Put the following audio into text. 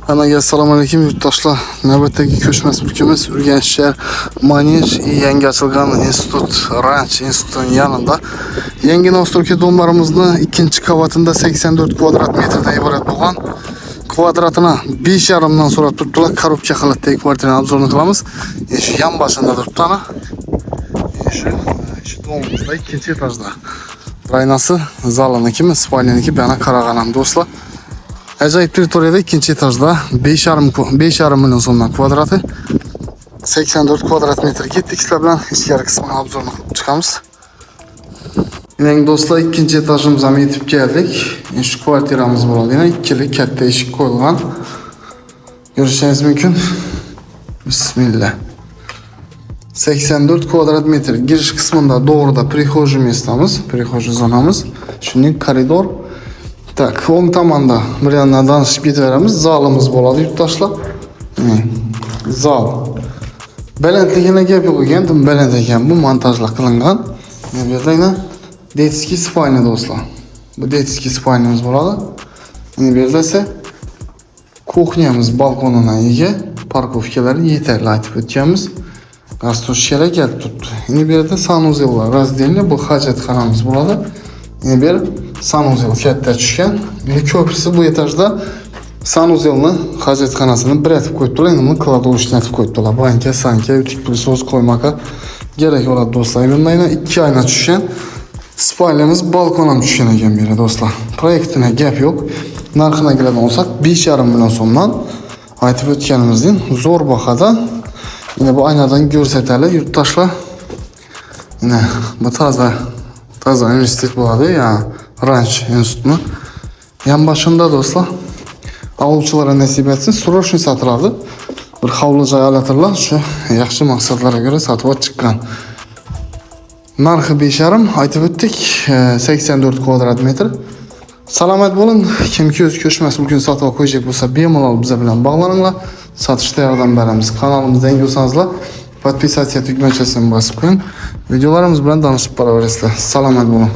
Anaga assalomu alaykum yurtdoshlar. Navbatdagi ko'chmas mulkimiz Urganch shahar Manij yangi ochilgan institut, Ranch institutining yanında. Yangi nostroyka domlarimizni ikkinchi qavatida 84 kvadrat metrdan iborat bo'lgan. Kvadratini 5,5 dan so'rab turibdilar. Korobka holatdagi kvartirani obzorni qilamiz. Shu yan boshida turibdi ana. Shu domimizda ikkinchi etajda. Raynasi, zalıniki, spalyaniki bana qarag'anam do'stlar. Acayip teritoriyada ikinci etajda 5,5 milyon so'mdan kvadratı 84 kvadrat metr ketdik. Sizlar bilan ichkari qismini obzorni qilib chiqamiz. Yine do'stlar ikinci etajimizga yetib keldik. Shu kvartiramiz bo'ladi. Yana ikkili katta eshik qo'yilgan. Ko'rishingiz mumkin. Bismillah. 84 kvadrat metr girish qismida doğruda prixoji местamiz, prixoji zonamiz. Shuningdek koridor. Tak, o'ng tomonda bir yandan danışib ketaveramiz. Zalimiz bo'ladi yurtdoshlar. Zal. Balandligini gap yo'q ekan, baland ekan, bu montajlar qilingan. Bu yerda yana detskiy spalnya do'stlar. Bu detskiy spalnyamiz bo'ladi. Bu yerda esa kuxnyamiz balkonuna ega, parkovkalari yetarli aytib o'tganmiz. Gaz to'shkala kelib turibdi. Endi bu yerda sanuzellar, razdelni bu hojatxonamiz bo'ladi. Endi bu yer sanuzel katta tushgan. Endi ko'prisi bu etajda sanuzelni hojatxonasini bir etib qo'yibdilar. Endi buni kladovishni etib qo'yibdilar. Banka, sanka, utik pilsoz qo'ymoqqa kerak bo'ladi do'stlar. Bunda yana 2 oyna tushgan. Spalnyamiz balkon ham tushgan ekan bu yerda do'stlar. Proyektine gap yo'q. Narxini keladigan bo'lsak 5,5 million so'mdan aytib o'tganimizdek zo'r bahada. Yine bu aynadan ko'rsatali yurtdoshlar. Yine bu toza universitet bo'ladi, ya Ranch institutini. Yan başında do'stlar. Avulchilarga nasib etsin, срочный sotiladi. Bir hovli joy olatırlar, shu yaxshi maqsadlarga ko'ra sotib chiqqan. Narxi 5,5 aytib o'tdik, 84 kvadrat metr. Salomat bo'lin. Kimki o'z ko'chmas mumkin sotib qo'yacak bo'lsa, bemalol biz bilan bog'laninglar. Satışda yordam beramiz. Kanalımızda yangi bo'lsangizlar, podpisatsiya tugmachasini bosib qo'ying. Videolarimiz bilan tanishib boraverasizlar. Salomat bo'lin.